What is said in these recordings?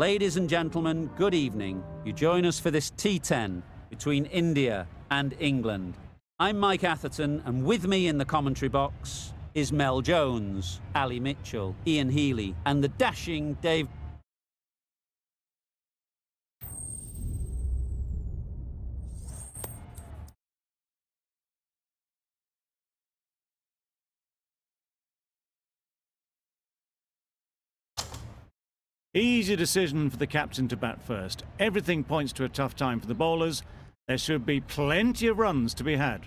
Ladies and gentlemen, good evening. You join us for this T10 between India and England. I'm Mike Atherton, and with me in the commentary box is Mel Jones, Ali Mitchell, Ian Healy, and the dashing Dave. Easy decision for the captain to bat first. Everything points to a tough time for the bowlers. There should be plenty of runs to be had.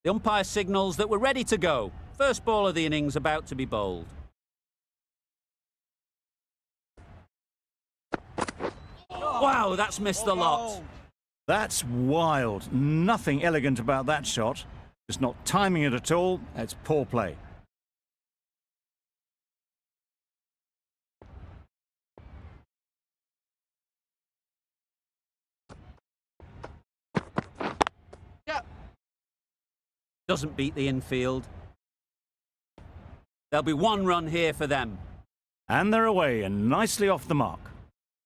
The umpire signals that we're ready to go. First ball of the innings about to be bowled. Wow, that's missed the lot. That's wild. Nothing elegant about that shot. Just not timing it at all. It's poor play. Doesn't beat the infield. There'll be one run here for them. And they're away and nicely off the mark.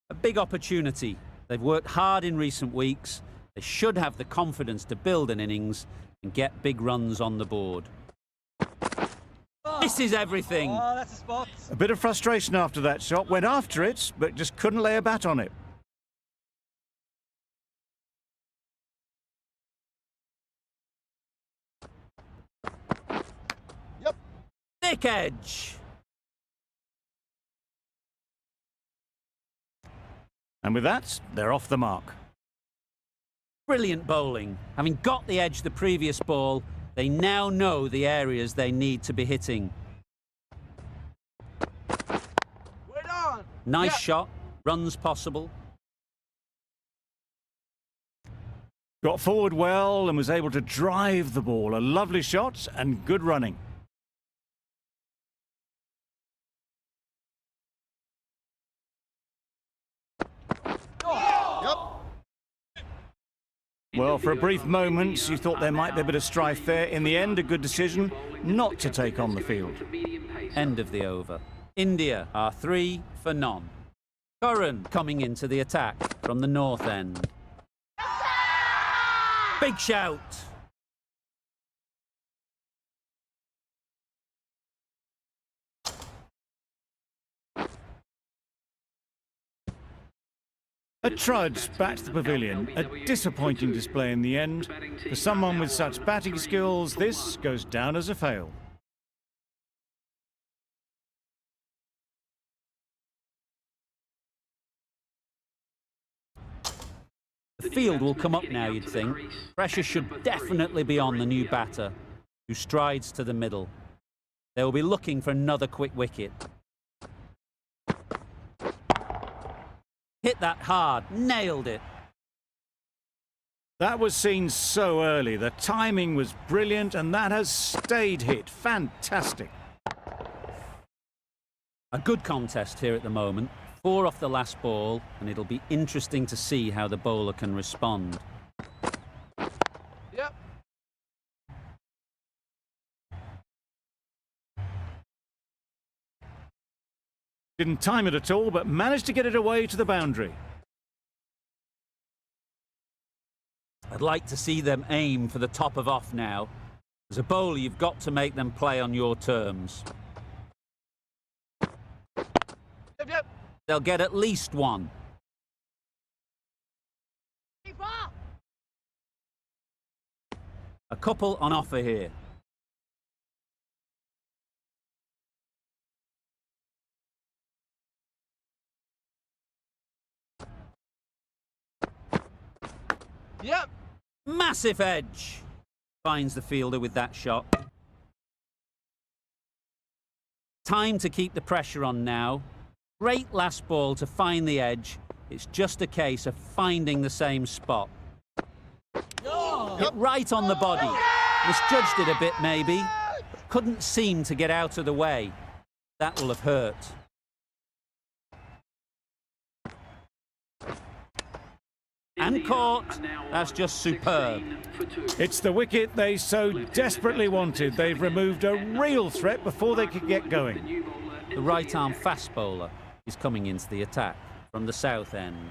A big opportunity. They've worked hard in recent weeks. They should have the confidence to build an innings and get big runs on the board. This is everything. Oh, that's a spot. A bit of frustration after that shot. Went after it, but just couldn't lay a bat on it. Thick edge. And with that, they're off the mark. Brilliant bowling. Having got the edge the previous ball, they now know the areas they need to be hitting. Wait on. Nice shot. Runs possible. Got forward well and was able to drive the ball. A lovely shot and good running. Well, for a brief moment, you thought there might be a bit of strife there. In the end, a good decision not to take on the field. End of the over. India are 3 for none. Curran coming into the attack from the north end. Big shout. A trudge back to the pavilion. A disappointing display in the end. For someone with such batting skills, this goes down as a fail. The field will come up now, you'd think. Pressure should definitely be on the new batter, who strides to the middle. They will be looking for another quick wicket. Hit that hard, nailed it. That was seen so early. The timing was brilliant and that has stayed hit. Fantastic. A good contest here at the moment. 4 off the last ball, and it'll be interesting to see how the bowler can respond. Yep. Didn't time it at all, but managed to get it away to the boundary. I'd like to see them aim for the top of off now. As a bowler, you've got to make them play on your terms. Yep. They'll get at least one. A couple on offer here. Yep. Massive edge. Finds the fielder with that shot. Time to keep the pressure on now. Great last ball to find the edge. It's just a case of finding the same spot. Hit right on the body. Misjudged it a bit maybe. But couldn't seem to get out of the way. That will have hurt. And caught. That's just superb. It's the wicket they so desperately wanted. They've removed a real threat before they could get going. The right-arm fast bowler is coming into the attack from the south end.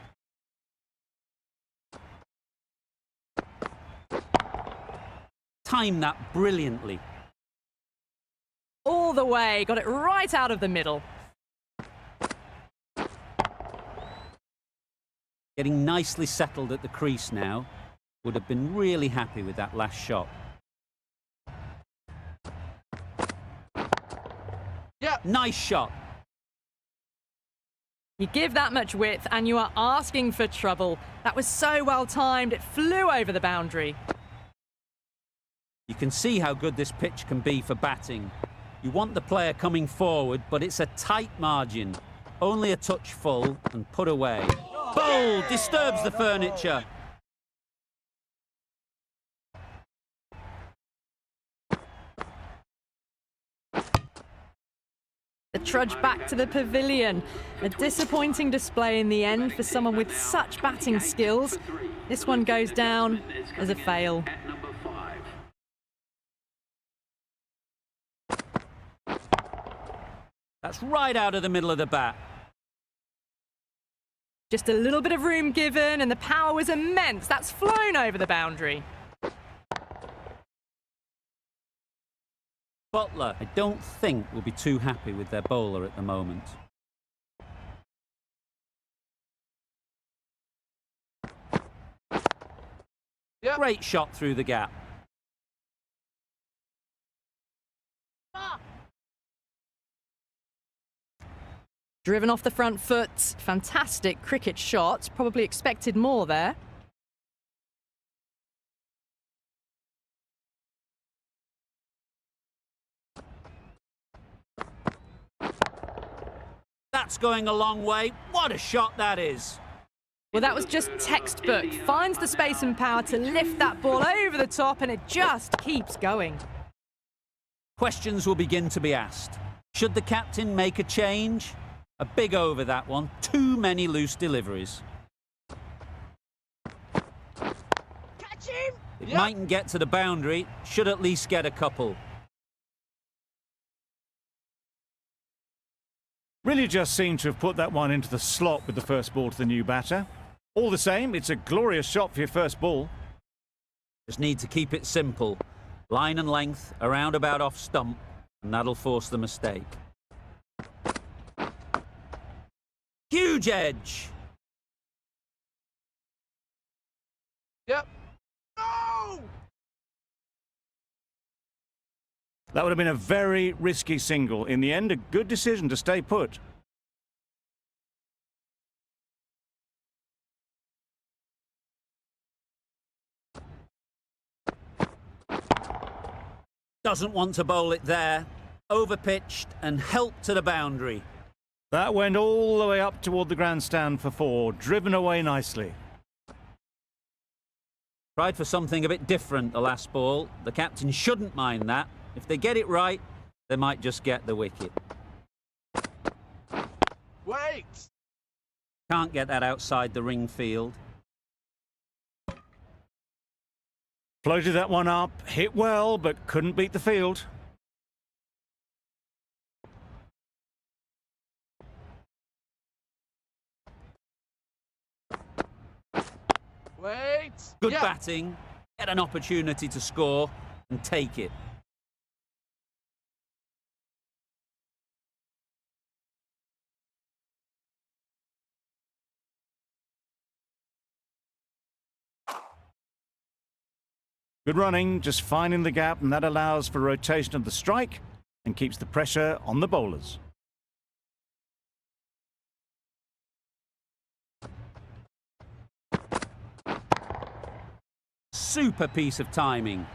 Timed that brilliantly. All the way, got it right out of the middle. Getting nicely settled at the crease now. Would have been really happy with that last shot. Yeah. Nice shot. You give that much width and you are asking for trouble. That was so well timed, it flew over the boundary. You can see how good this pitch can be for batting. You want the player coming forward, but it's a tight margin. Only a touch full and put away. Bold! Disturbs the furniture. The trudge back to the pavilion. A disappointing display in the end for someone with such batting skills. This one goes down as a fail. That's right out of the middle of the bat. Just a little bit of room given and the power was immense. That's flown over the boundary. Butler, I don't think, will be too happy with their bowler at the moment. Yep. Great shot through the gap. Driven off the front foot. Fantastic cricket shot. Probably expected more there. That's going a long way. What a shot that is. Well, that was just textbook. Finds the space and power to lift that ball over the top and it just keeps going. Questions will begin to be asked. Should the captain make a change? A big over, that one. Too many loose deliveries. Catch him! It mightn't get to the boundary. Should at least get a couple. Really just seemed to have put that one into the slot with the first ball to the new batter. All the same, it's a glorious shot for your first ball. Just need to keep it simple. Line and length, around about off stump, and that'll force the mistake. Huge edge. Yep. No! That would have been a very risky single. In the end, a good decision to stay put. Doesn't want to bowl it there. Overpitched and helped to the boundary. That went all the way up toward the grandstand for four, driven away nicely. Tried for something a bit different the last ball. The captain shouldn't mind that. If they get it right, they might just get the wicket. Wait! Can't get that outside the ring field. Floated that one up, hit well, but couldn't beat the field. Wait! Good Yep. batting. Get an opportunity to score and take it. Good running, just finding the gap, and that allows for rotation of the strike and keeps the pressure on the bowlers. Super piece of timing.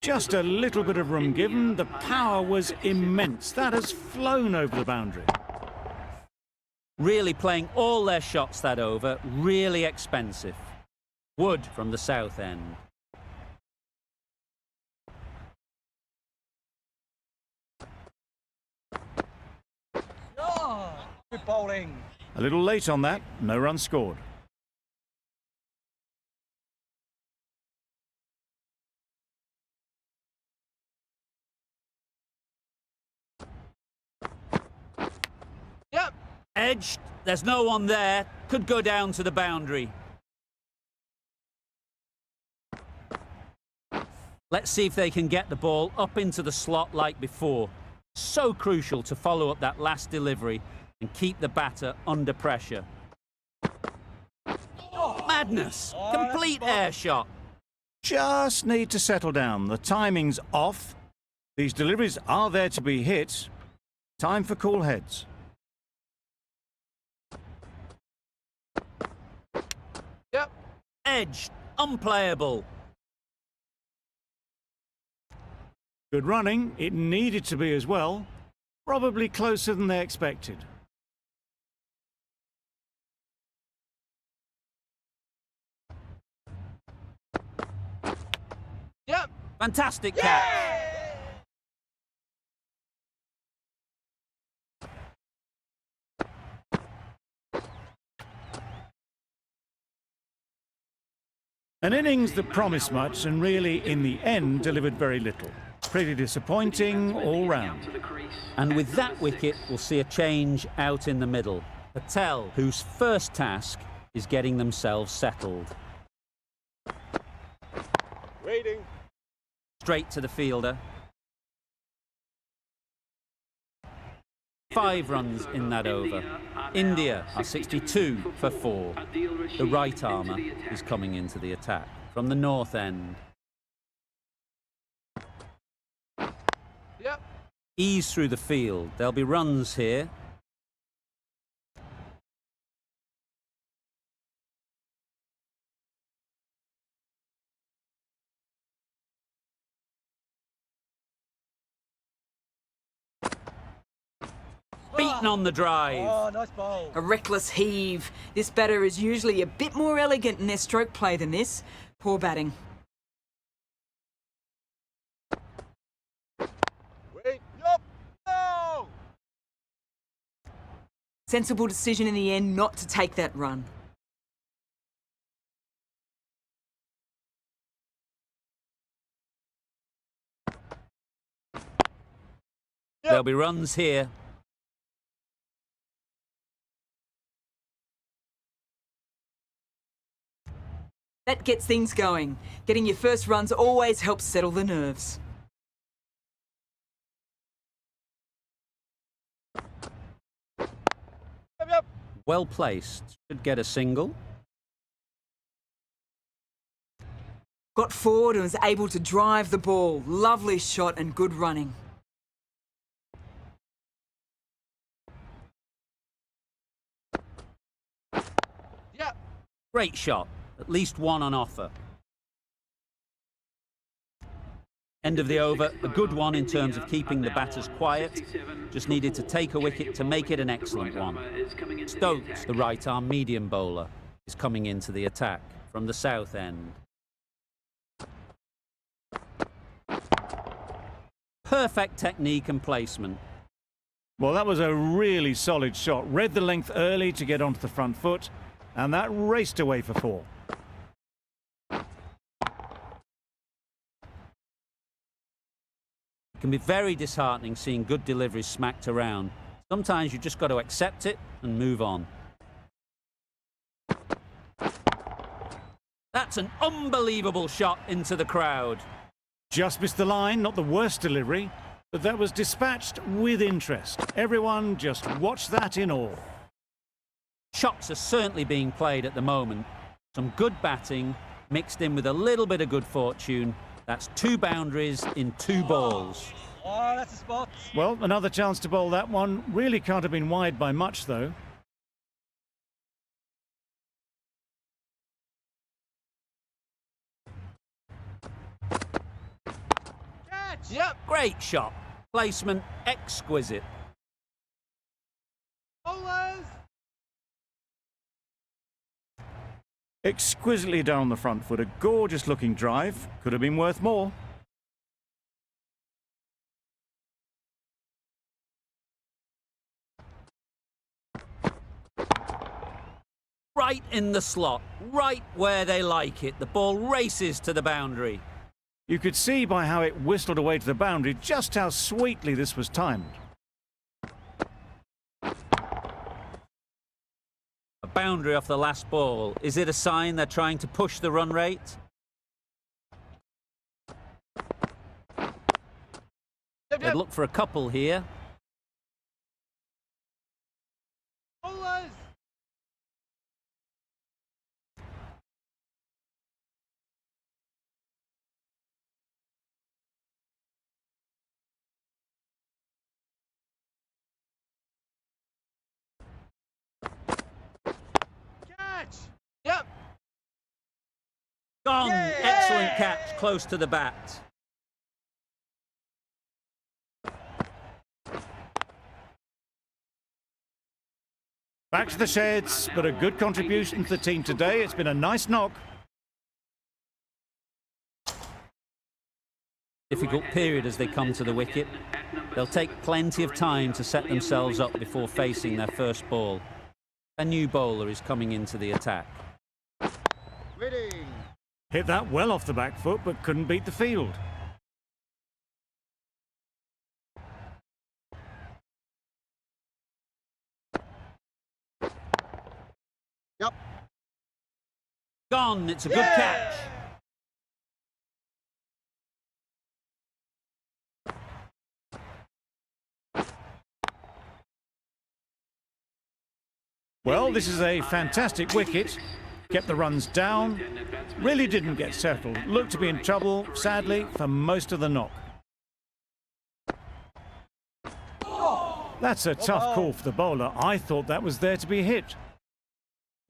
Just a little bit of room given. The power was immense. That has flown over the boundary. Really playing all their shots that over. Really expensive. Wood from the south end. Oh, good bowling. A little late on that, no runs scored. Edged. There's no one there. Could go down to the boundary. Let's see if they can get the ball up into the slot like before. So crucial to follow up that last delivery and keep the batter under pressure. Oh, madness! Complete air shot. Just need to settle down. The timing's off. These deliveries are there to be hit. Time for cool heads. Yep. Edged. Unplayable. Good running. It needed to be as well. Probably closer than they expected. Yep. Fantastic catch. An innings that promised much and really, in the end, delivered very little. Pretty disappointing all round. And with that wicket, we'll see a change out in the middle. Patel, whose first task is getting themselves settled. Waiting. Straight to the fielder. 5 runs in that over. India are 62 for 4. The right armour is coming into the attack from the north end. Yep. Ease through the field. There'll be runs here. Beaten on the drive. Oh, nice ball. A reckless heave. This batter is usually a bit more elegant in their stroke play than this. Poor batting. Wait. Yup. No. Sensible decision in the end not to take that run. There'll be runs here. That gets things going. Getting your first runs always helps settle the nerves. Yep. Well placed. Should get a single. Got forward and was able to drive the ball. Lovely shot and good running. Yep. Great shot. At least one on offer. End of the over. A good one in terms of keeping the batters quiet. Just needed to take a wicket to make it an excellent one. Stokes, the right-arm medium bowler, is coming into the attack from the south end. Perfect technique and placement. Well, that was a really solid shot. Read the length early to get onto the front foot, and that raced away for 4. It can be very disheartening seeing good deliveries smacked around. Sometimes you just got to accept it and move on. That's an unbelievable shot into the crowd. Just missed the line, not the worst delivery, but that was dispatched with interest. Everyone just watched that in awe. Shots are certainly being played at the moment. Some good batting mixed in with a little bit of good fortune. That's 2 boundaries in 2 balls. Oh, that's a spot. Well, another chance to bowl that one. Really can't have been wide by much, though. Catch. Yep. Great shot. Placement exquisite. Bowlers. Exquisitely down the front foot. A gorgeous looking drive. Could have been worth more. Right in the slot. Right where they like it. The ball races to the boundary. You could see by how it whistled away to the boundary just how sweetly this was timed. A boundary off the last ball. Is it a sign they're trying to push the run rate? They'd look for a couple here. Bowlers. Catch. Yep. Gone! Yeah! Excellent catch, close to the bat. Back to the sheds, but a good contribution to the team today. It's been a nice knock. Difficult period as they come to the wicket. They'll take plenty of time to set themselves up before facing their first ball. A new bowler is coming into the attack. Ready. Hit that well off the back foot, but couldn't beat the field. Yep. Gone! It's a good Yeah! catch. Well, this is a fantastic wicket. Kept the runs down. Really didn't get settled. Looked to be in trouble, sadly, for most of the knock. That's a tough call for the bowler. I thought that was there to be hit.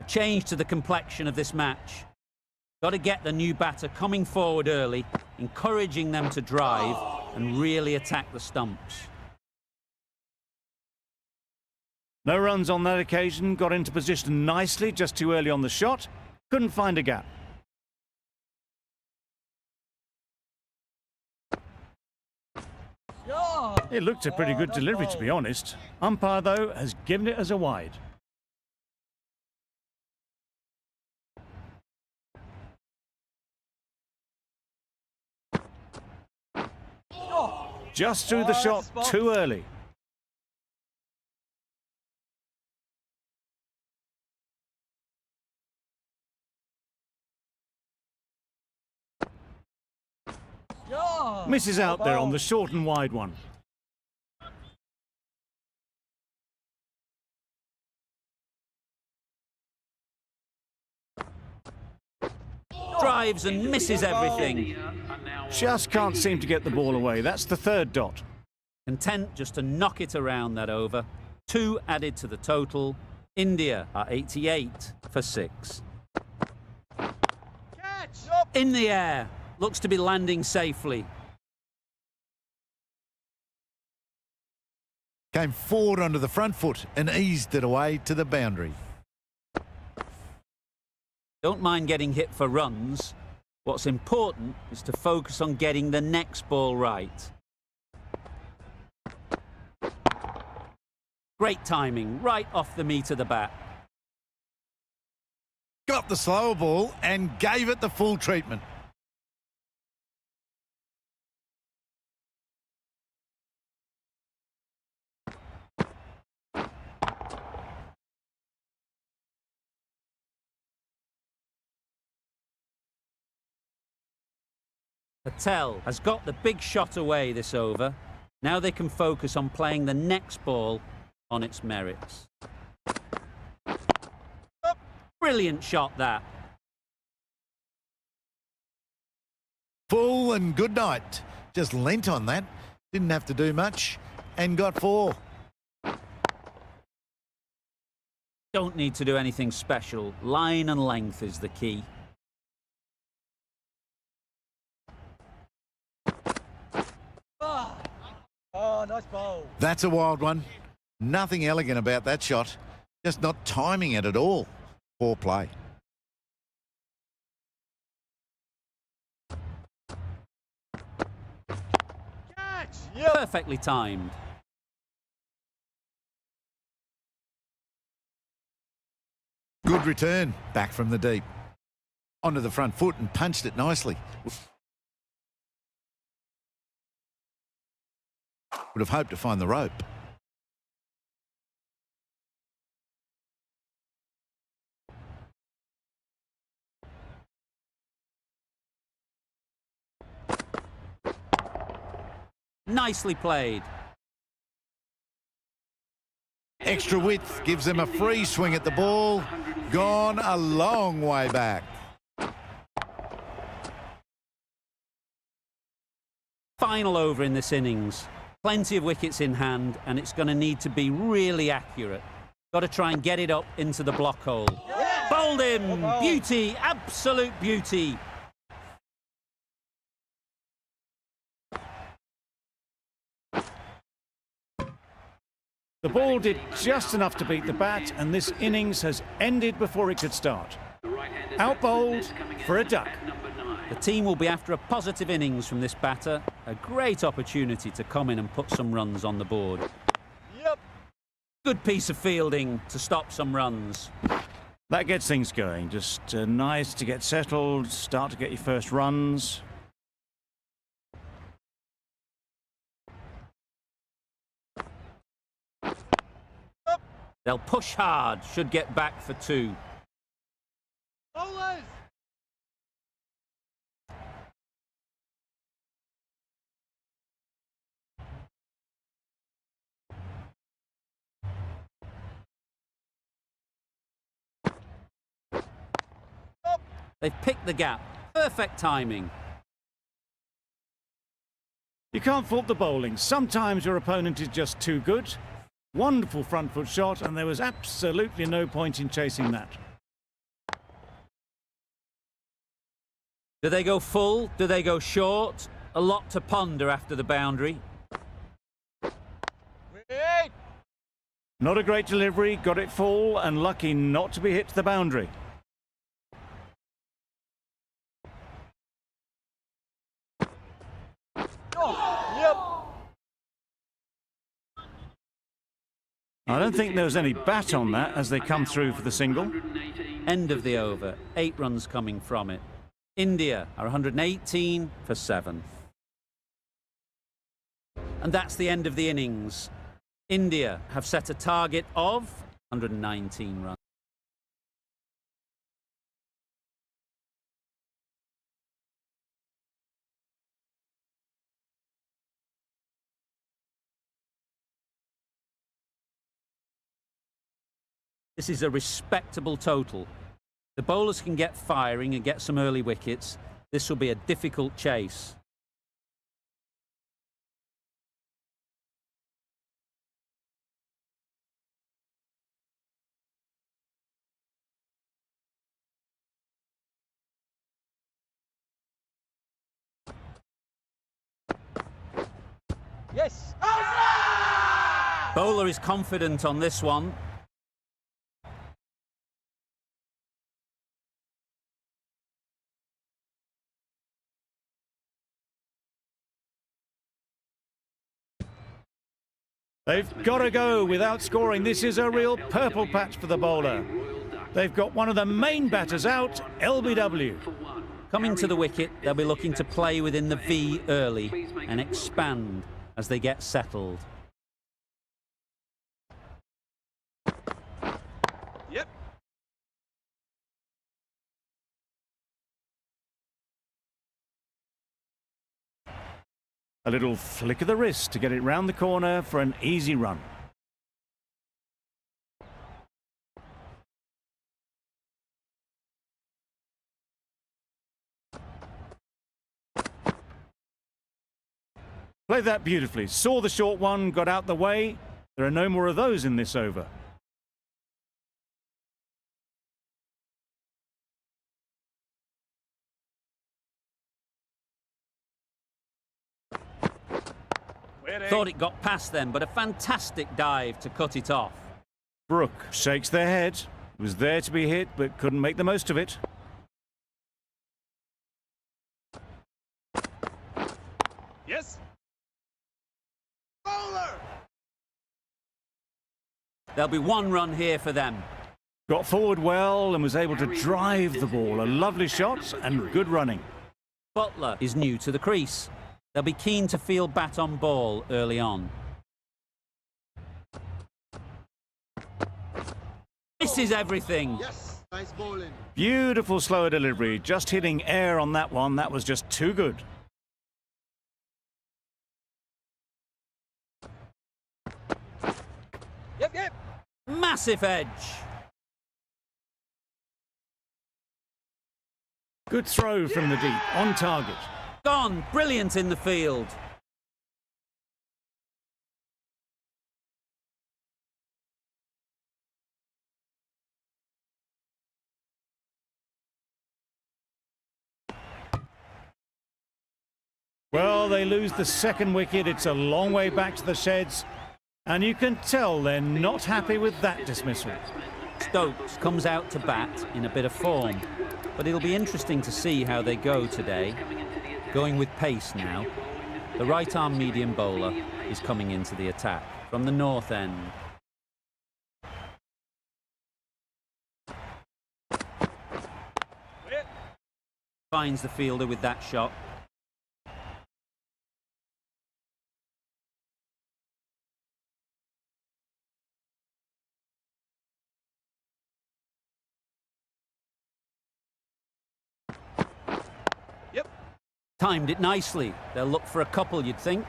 A change to the complexion of this match. Got to get the new batter coming forward early, encouraging them to drive and really attack the stumps. No runs on that occasion. Got into position nicely, just too early on the shot. Couldn't find a gap. Yeah. It looked a pretty good delivery, to be honest. Umpire, though, has given it as a wide. Just threw the shot too early. Yeah. Misses out there on the short and wide one. Drives and misses everything. Just can't seem to get the ball away. That's the third dot. Content just to knock it around that over. 2 added to the total. India are 88 for 6. Catch. In the air. Looks to be landing safely. Came forward onto the front foot and eased it away to the boundary. Don't mind getting hit for runs. What's important is to focus on getting the next ball right. Great timing, right off the meat of the bat. Got the slower ball and gave it the full treatment. Patel has got the big shot away this over. Now they can focus on playing the next ball on its merits. Brilliant shot, that. Full and good night. Just leant on that. Didn't have to do much and got 4. Don't need to do anything special. Line and length is the key. Oh, nice bowl. That's a wild one. Nothing elegant about that shot. Just not timing it at all. Poor play. Catch. Perfectly timed. Good return. Back from the deep. Onto the front foot and punched it nicely. Would have hoped to find the rope. Nicely played. Extra width gives them a free swing at the ball. Gone a long way back. Final over in this innings. Plenty of wickets in hand, and it's going to need to be really accurate. Got to try and get it up into the block hole. Yeah. Bowled him! Oh. Beauty, absolute beauty. The ball did just enough to beat the bat, and this innings has ended before it could start. Out bowled for a duck. The team will be after a positive innings from this batter. A great opportunity to come in and put some runs on the board. Yep. Good piece of fielding to stop some runs. That gets things going. Just nice to get settled, start to get your first runs. They'll push hard, should get back for 2. Bowlers. They've picked the gap. Perfect timing. You can't fault the bowling. Sometimes your opponent is just too good. Wonderful front foot shot, and there was absolutely no point in chasing that. Do they go full? Do they go short? A lot to ponder after the boundary. Wait. Not a great delivery, got it full, and lucky not to be hit to the boundary. Oh, yep. I don't think there was any bat on that as they come through for the single. End of the over. 8 runs coming from it. India are 118 for 7. And that's the end of the innings. India have set a target of 119 runs. This is a respectable total. The bowlers can get firing and get some early wickets. This will be a difficult chase. Yes. Bowler is confident on this one. They've got to go without scoring. This is a real purple patch for the bowler. They've got one of the main batters out, LBW. Coming to the wicket, they'll be looking to play within the V early and expand as they get settled. Yep. A little flick of the wrist to get it round the corner for an easy run. Played that beautifully. Saw the short one, got out the way. There are no more of those in this over. Thought it got past them, but a fantastic dive to cut it off. Brook shakes their head. Was there to be hit, but couldn't make the most of it. Yes. Bowler. There'll be 1 run here for them. Got forward well and was able to drive the ball. A lovely shot and good running. Butler is new to the crease. They'll be keen to field bat on ball early on. This is everything. Yes. Nice bowling. Beautiful slower delivery. Just hitting air on that one. That was just too good. Massive edge. Good throw from the deep, on target. Gone. Brilliant in the field. Well, they lose the second wicket. It's a long way back to the sheds. And you can tell they're not happy with that dismissal. Stokes comes out to bat in a bit of form. But it'll be interesting to see how they go today. Going with pace now. The right-arm medium bowler is coming into the attack from the north end. Finds the fielder with that shot. Yep. Timed it nicely. They'll look for a couple, you'd think.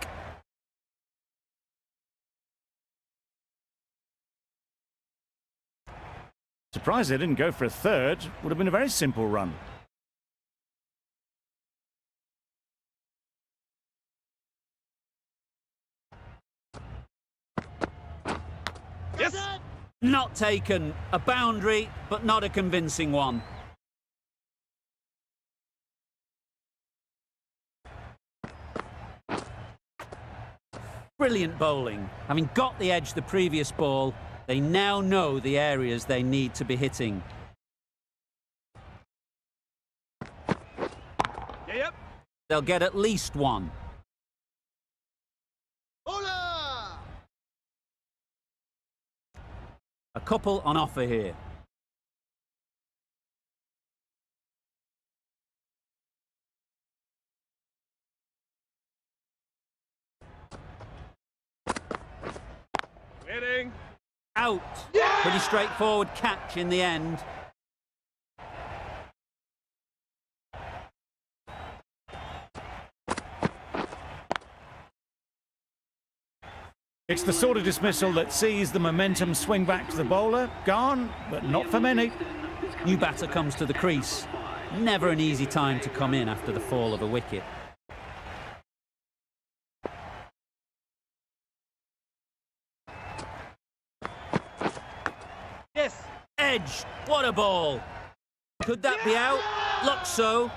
Surprised they didn't go for a third. Would have been a very simple run. Yes. Not taken. A boundary, but not a convincing one. Brilliant bowling. Having got the edge the previous ball, they now know the areas they need to be hitting. Yep. They'll get at least one. Hola. A couple on offer here. Waiting. Out. Yeah! Pretty straightforward catch in the end. It's the sort of dismissal that sees the momentum swing back to the bowler. Gone, but not for many. New batter comes to the crease. Never an easy time to come in after the fall of a wicket. Yes. Edge. What a ball. Could that be out? Looks so.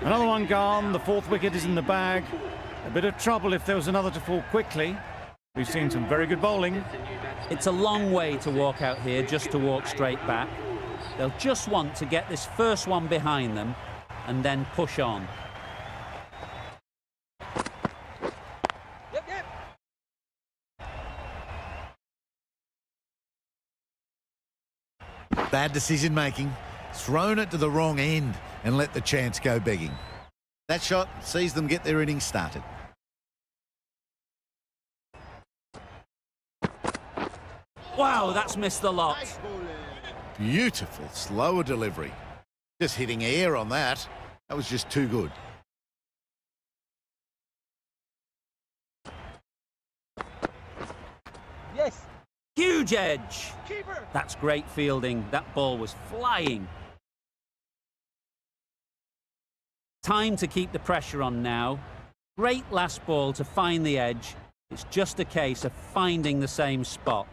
Another one gone. The fourth wicket is in the bag. A bit of trouble if there was another to fall quickly. We've seen some very good bowling. It's a long way to walk out here just to walk straight back. They'll just want to get this first one behind them and then push on. Yep. Bad decision making. Thrown it to the wrong end and let the chance go begging. That shot sees them get their innings started. Wow, that's missed the lot. Nice bowling. Beautiful, slower delivery. Just hitting air on that. That was just too good. Yes. Huge edge. Keeper. That's great fielding. That ball was flying. Time to keep the pressure on now. Great last ball to find the edge. It's just a case of finding the same spot.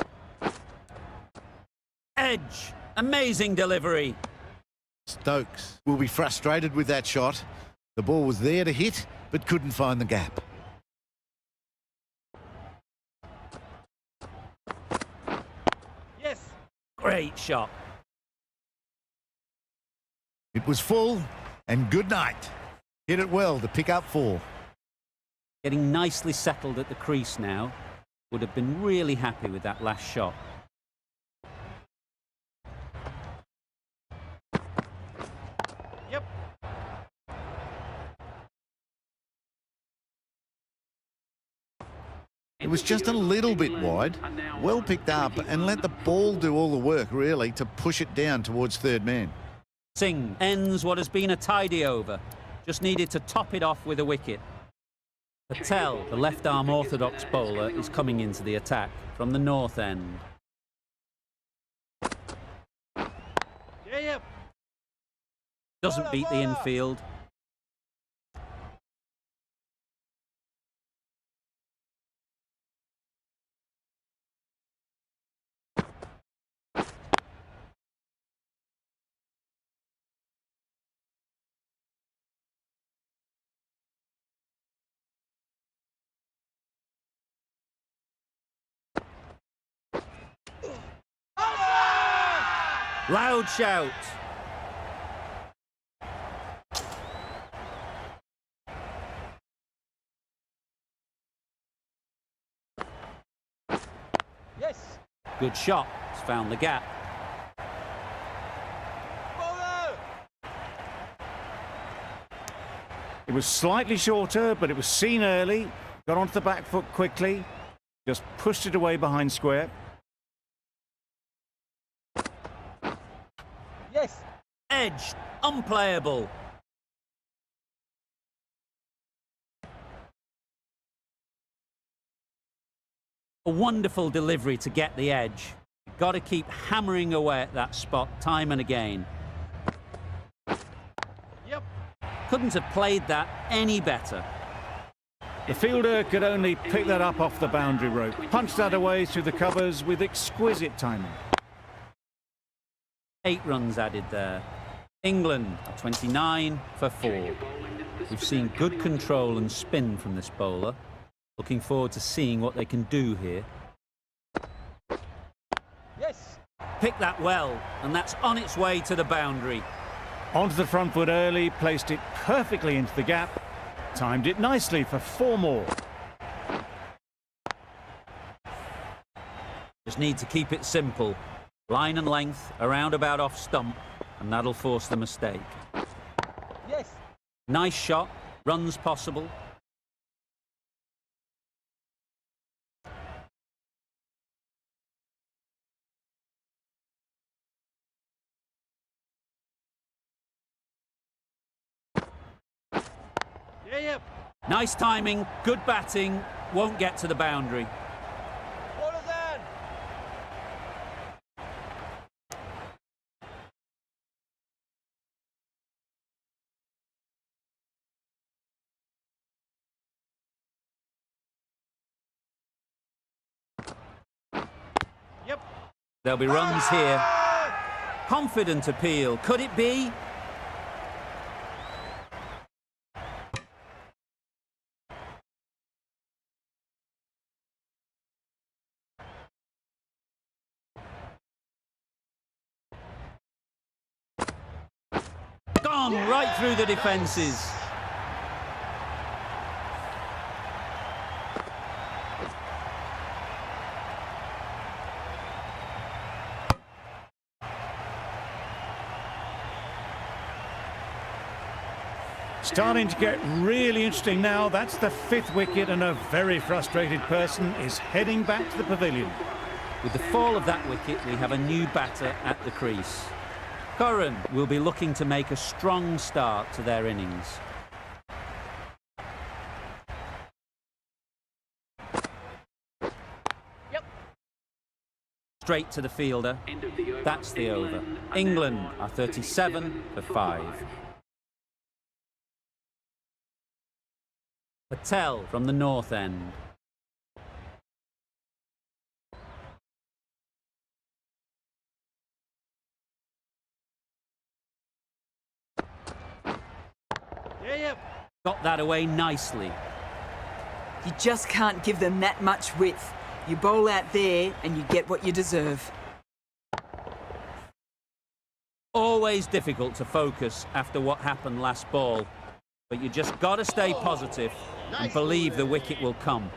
Edge. Amazing delivery. Stokes will be frustrated with that shot. The ball was there to hit, but couldn't find the gap. Yes. Great shot. It was full, and good night. Hit it well to pick up 4. Getting nicely settled at the crease now. Would have been really happy with that last shot. It was just a little bit wide. Well picked up and let the ball do all the work, really, to push it down towards third man. Singh ends what has been a tidy over. Just needed to top it off with a wicket. Patel, the left-arm orthodox bowler, is coming into the attack from the north end. Yeah. Doesn't beat the infield. Loud shout. Yes. Good shot. It's found the gap. Bowler. It was slightly shorter, but it was seen early. Got onto the back foot quickly. Just pushed it away behind square. Yes. Edge. Unplayable. A wonderful delivery to get the edge. Got to keep hammering away at that spot time and again. Yep. Couldn't have played that any better. The fielder could only pick that up off the boundary rope. Punched that away through the covers with exquisite timing. 8 runs added there. England 29 for 4. We've seen good control and spin from this bowler. Looking forward to seeing what they can do here. Yes. Picked that well, and that's on its way to the boundary. Onto the front foot early, placed it perfectly into the gap. Timed it nicely for 4 more. Just need to keep it simple. Line and length, around about off stump, and that'll force the mistake. Yes. Nice shot, runs possible. Yeah. Nice timing, good batting, won't get to the boundary. Bowler's in. Yep. There'll be runs here. Confident appeal, could it be? Gone right through the defences. Starting to get really interesting now. That's the 5th wicket, and a very frustrated person is heading back to the pavilion. With the fall of that wicket, we have a new batter at the crease. Curran will be looking to make a strong start to their innings. Yep. Straight to the fielder. That's the over. England are 37 for 5. Patel from the north end. Yeah. Got that away nicely. You just can't give them that much width. You bowl out there and you get what you deserve. Always difficult to focus after what happened last ball. But you just got to stay positive and believe the wicket will come.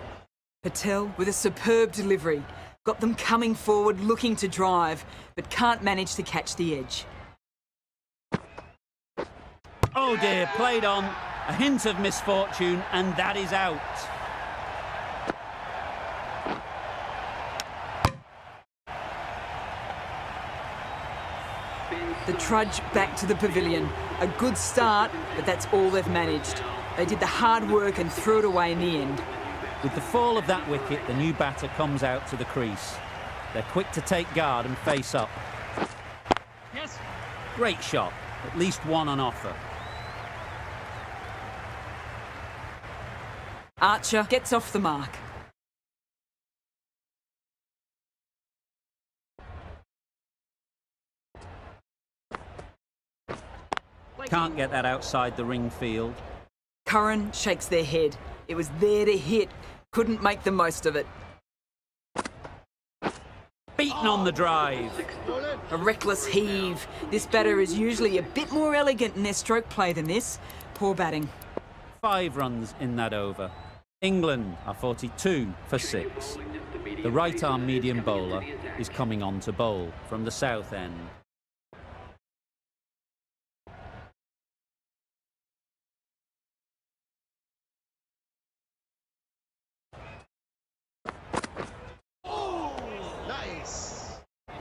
Patel with a superb delivery. Got them coming forward looking to drive, but can't manage to catch the edge. Oh dear, played on. A hint of misfortune, and that is out. The trudge back to the pavilion. A good start, but that's all they've managed. They did the hard work and threw it away in the end. With the fall of that wicket, the new batter comes out to the crease. They're quick to take guard and face up. Yes. Great shot, at least one on offer. Archer gets off the mark. Can't get that outside the ring field. Curran shakes their head. It was there to hit. Couldn't make the most of it. Beaten on the drive. A reckless heave. This batter is usually a bit more elegant in their stroke play than this. Poor batting. 5 runs in that over. England are 42 for 6. The right-arm medium bowler is coming on to bowl from the south end.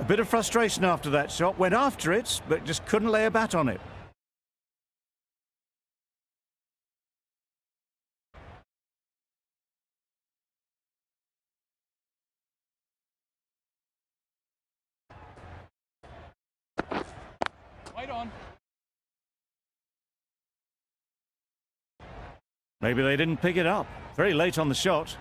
A bit of frustration after that shot. Went after it, but just couldn't lay a bat on it. Right on. Maybe they didn't pick it up. Very late on the shot.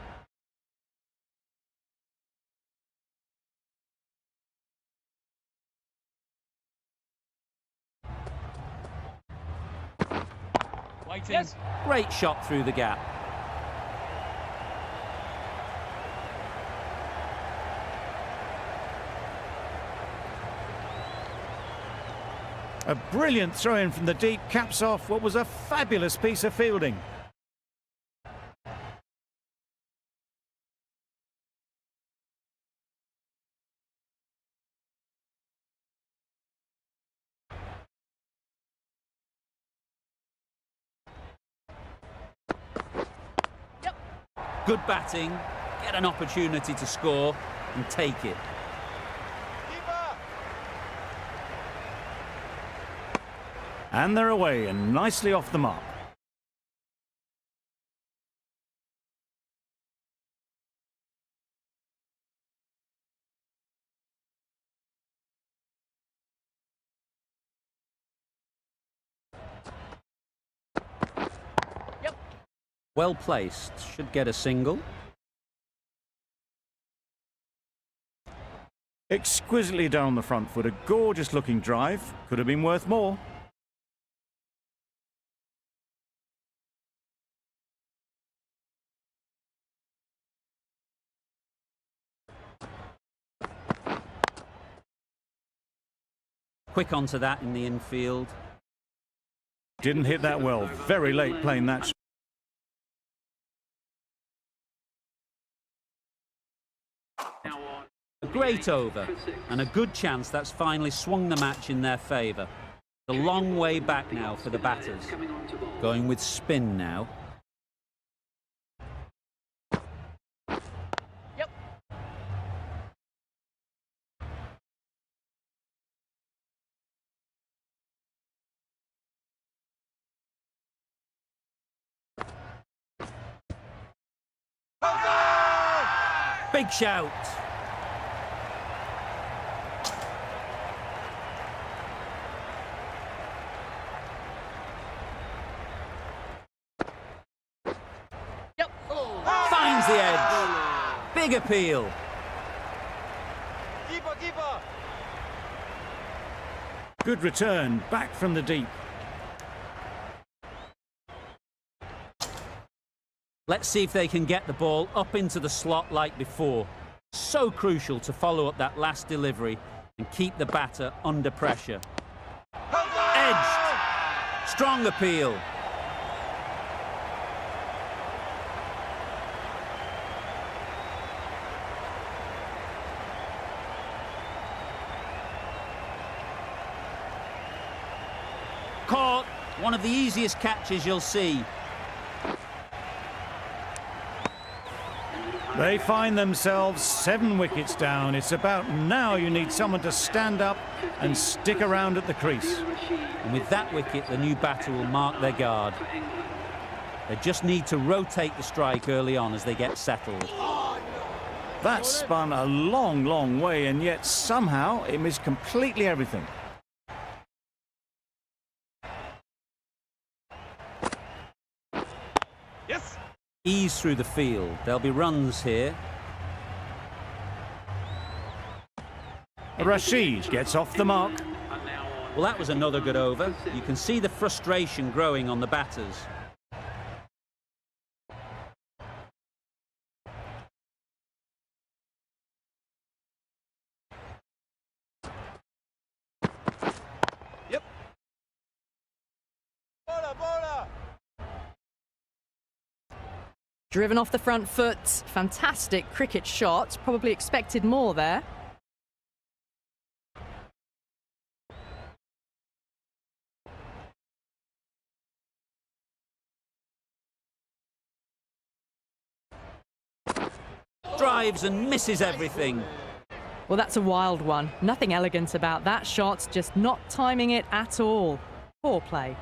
Waiting. Yes. Great shot through the gap. A brilliant throw-in from the deep caps off what was a fabulous piece of fielding. Good batting, get an opportunity to score and take it. Keeper. And they're away and nicely off the mark. Well placed, should get a single. Exquisitely down the front foot, a gorgeous looking drive. Could have been worth more. Quick onto that in the infield. Didn't hit that well. Very late playing that shot. A great over and a good chance that's finally swung the match in their favour. A long way back now for the batters. Going with spin now. Yep. Big shout. Finds the edge. Big appeal. Keeper, keeper. Good return, back from the deep. Let's see if they can get the ball up into the slot like before. So crucial to follow up that last delivery and keep the batter under pressure. Edged. Strong appeal. Caught. One of the easiest catches you'll see. They find themselves 7 wickets down. It's about now you need someone to stand up and stick around at the crease. And with that wicket, the new batter will mark their guard. They just need to rotate the strike early on as they get settled. That spun a long, long way, and yet somehow it missed completely everything. Yes. Ease through the field. There'll be runs here. Rashid gets off the mark. Well, that was another good over. You can see the frustration growing on the batters. Yep. Bola, bola. Driven off the front foot. Fantastic cricket shot. Probably expected more there. Drives and misses everything. Well, that's a wild one. Nothing elegant about that shot, just not timing it at all. Poor play.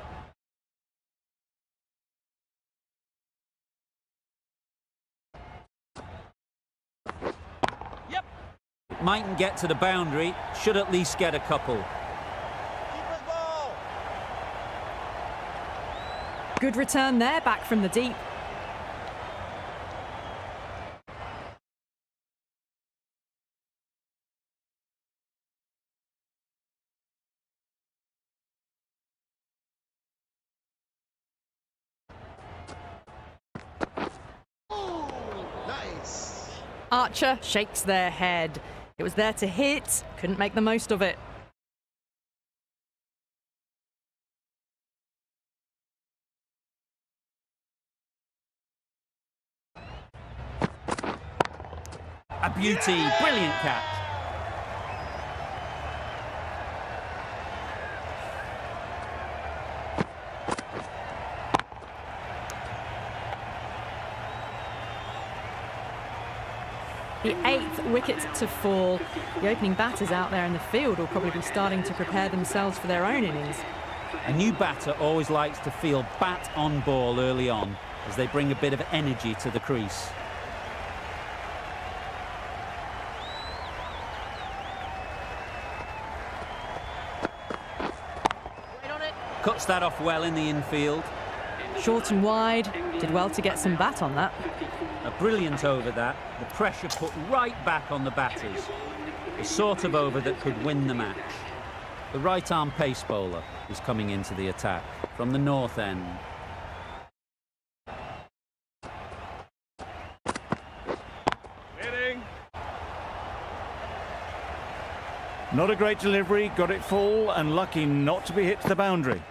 Yep. Mightn't get to the boundary, should at least get a couple. Keeper's ball. Good return there, back from the deep. Nice. Archer shakes their head. It was there to hit, couldn't make the most of it. A beauty, brilliant catch. The 8th wicket to fall. The opening batters out there in the field will probably be starting to prepare themselves for their own innings. A new batter always likes to feel bat on ball early on as they bring a bit of energy to the crease. Cuts that off well in the infield. Short and wide, did well to get some bat on that. A brilliant over that. The pressure put right back on the batters. The sort of over that could win the match. The right-arm pace bowler is coming into the attack from the north end. Hitting. Not a great delivery, got it full and lucky not to be hit to the boundary.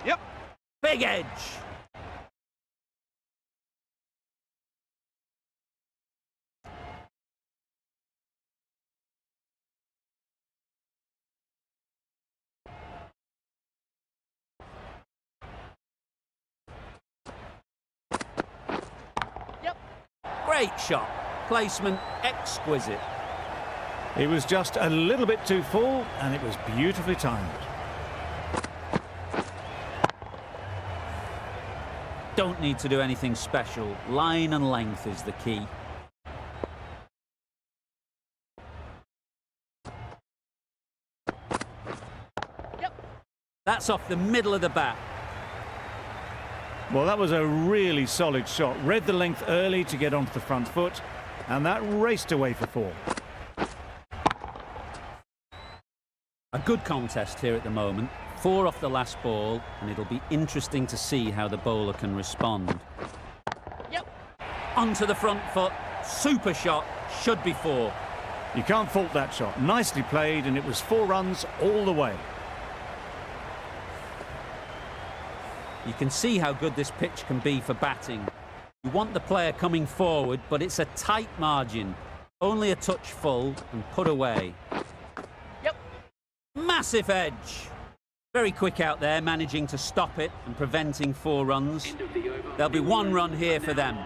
Yep. Big edge. Great shot. Placement exquisite. It was just a little bit too full and it was beautifully timed. Don't need to do anything special. Line and length is the key. That's off the middle of the bat. Well, that was a really solid shot. Read the length early to get onto the front foot, and that raced away for 4. A good contest here at the moment. 4 off the last ball, and it'll be interesting to see how the bowler can respond. Onto the front foot. Super shot. Should be 4. You can't fault that shot. Nicely played, and it was 4 runs all the way. You can see how good this pitch can be for batting. You want the player coming forward, but it's a tight margin. Only a touch full and put away. Massive edge. Very quick out there, managing to stop it and preventing 4 runs. There'll be 1 run here for them.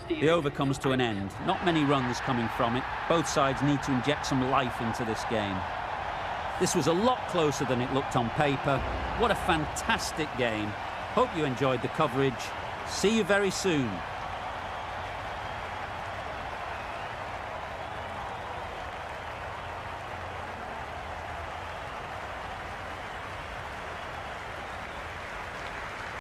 The over comes to an end. Not many runs coming from it. Both sides need to inject some life into this game. This was a lot closer than it looked on paper. What a fantastic game. Hope you enjoyed the coverage. See you very soon.